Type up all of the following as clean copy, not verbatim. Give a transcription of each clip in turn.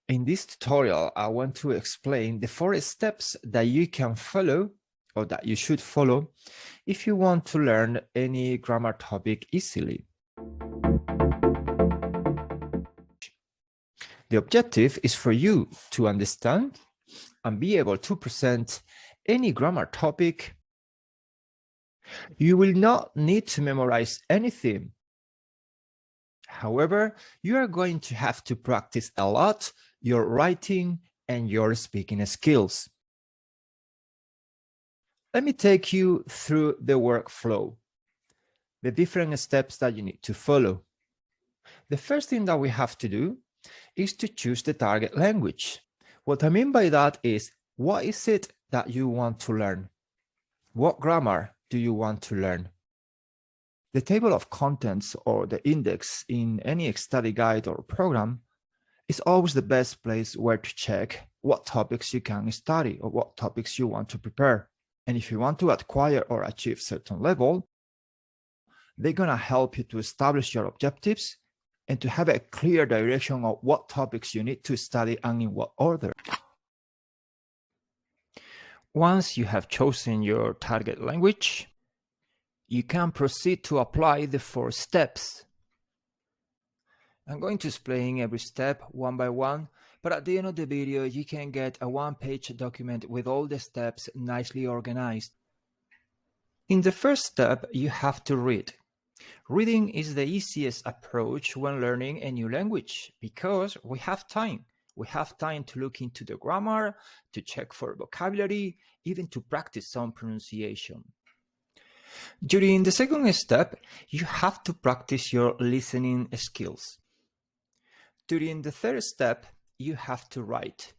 In this tutorial, I want to explain the 4 steps that you can follow or that you should follow if you want to learn any grammar topic easily. The objective is for you to understand and be able to present any grammar topic. You will not need to memorize anything. However, you are going to have to practice a lot your writing and your speaking skills. Let me take you through the workflow, the different steps that you need to follow. The first thing that we have to do is to choose the target language. What I mean by that is, what is it that you want to learn? What grammar do you want to learn? The table of contents or the index in any study guide or program is always the best place where to check what topics you can study or what topics you want to prepare. And if you want to acquire or achieve certain level, they're going to help you to establish your objectives and to have a clear direction of what topics you need to study and in what order. Once you have chosen your target language, you can proceed to apply the 4 steps. I'm going to explain every step one by one, but at the end of the video, you can get a one-page document with all the steps nicely organized. In the first step, you have to read. Reading is the easiest approach when learning a new language because we have time. We have time to look into the grammar, to check for vocabulary, even to practice some pronunciation. During the second step, you have to practice your listening skills. During the third step, you have to write.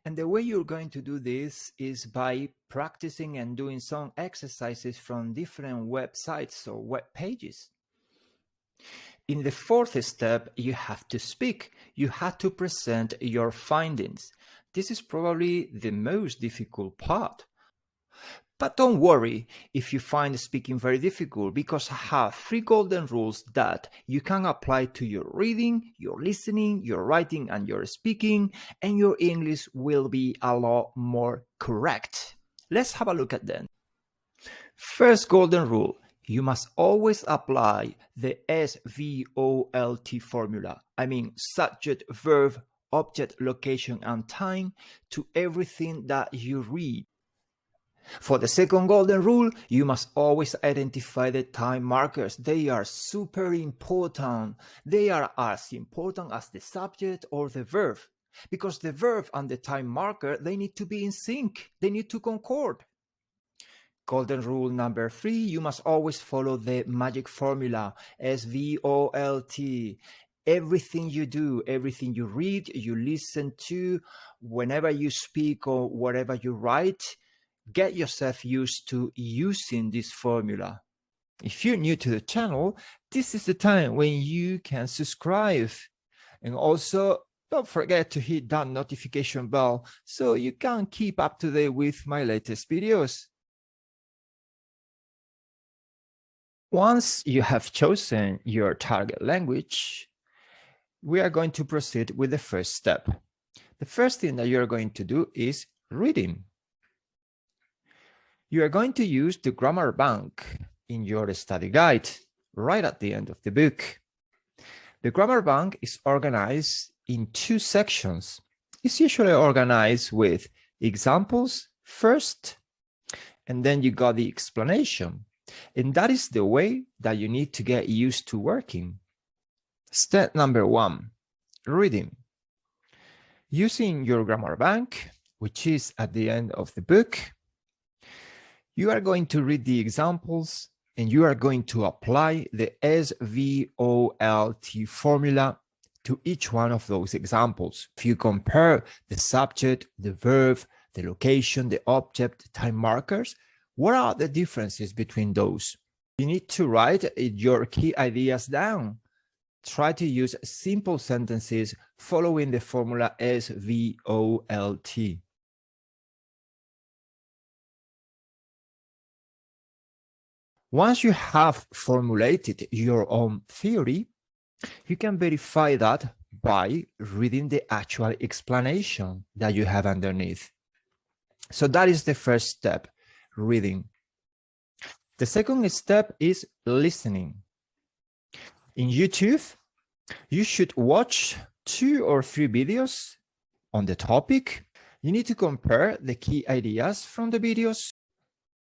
And the way you're going to do this is by practicing and doing some exercises from different websites or web pages. In the fourth step, you have to speak. You have to present your findings. This is probably the most difficult part. But don't worry if you find speaking very difficult, because I have 3 golden rules that you can apply to your reading, your listening, your writing, and your speaking, and your English will be a lot more correct. Let's have a look at them. First golden rule, you must always apply the SVOLT formula. I mean subject, verb, object, location, and time to everything that you read. For the second golden rule, you must always identify the time markers. They are super important. They are as important as the subject or the verb, because the verb and the time marker, they need to be in sync. They need to concord. Golden rule number 3, you must always follow the magic formula, SVOLT. Everything you do, everything you read, you listen to, whenever you speak or whatever you write, get yourself used to using this formula. If you're new to the channel, this is the time when you can subscribe. And also, don't forget to hit that notification bell so you can keep up to date with my latest videos. Once you have chosen your target language, we are going to proceed with the first step. The first thing that you're going to do is reading. You are going to use the grammar bank in your study guide right at the end of the book. The grammar bank is organized in 2 sections. It's usually organized with examples first, and then you got the explanation. And that is the way that you need to get used to working. Step number 1, reading. Using your grammar bank, which is at the end of the book, you are going to read the examples and you are going to apply the SVOLT formula to each one of those examples. If you compare the subject, the verb, the location, the object, the time markers, what are the differences between those? You need to write your key ideas down. Try to use simple sentences following the formula SVOLT. Once you have formulated your own theory, you can verify that by reading the actual explanation that you have underneath. So that is the first step, reading. The second step is listening. In YouTube, you should watch 2 or 3 videos on the topic. You need to compare the key ideas from the videos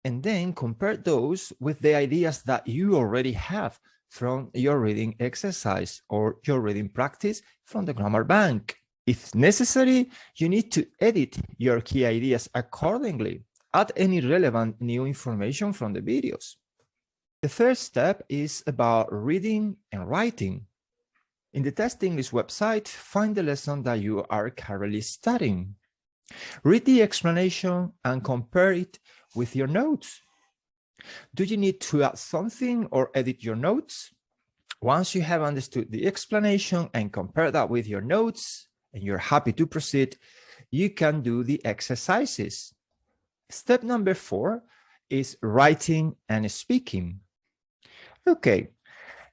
and then compare those with the ideas that you already have from your reading exercise or your reading practice from the grammar bank. If necessary, you need to edit your key ideas accordingly. Add any relevant new information from the videos. The third step is about reading and writing. In the Test English website, find the lesson that you are currently studying. Read the explanation and compare it with your notes. Do you need to add something or edit your notes? Once you have understood the explanation and compare that with your notes, and you're happy to proceed, you can do the exercises. Step number 4 is writing and speaking. Okay,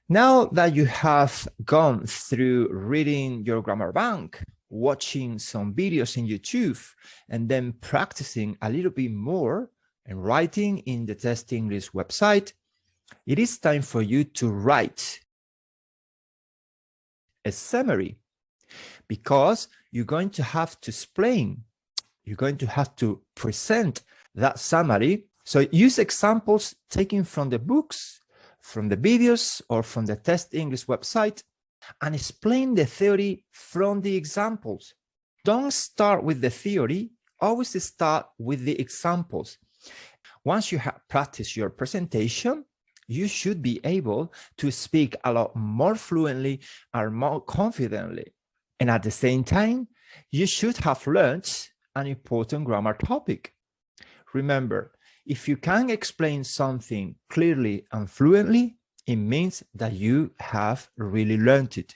now that you have gone through reading your grammar bank, watching some videos in YouTube, and then practicing a little bit more and writing in the Test English website, it is time for you to write a summary, because you're going to have to explain, you're going to have to present that summary. So use examples taken from the books, from the videos, or from the Test English website, and explain the theory from the examples. Don't start with the theory, always start with the examples. Once you have practiced your presentation, you should be able to speak a lot more fluently and more confidently. And at the same time, you should have learned an important grammar topic. Remember, if you can explain something clearly and fluently, it means that you have really learned it.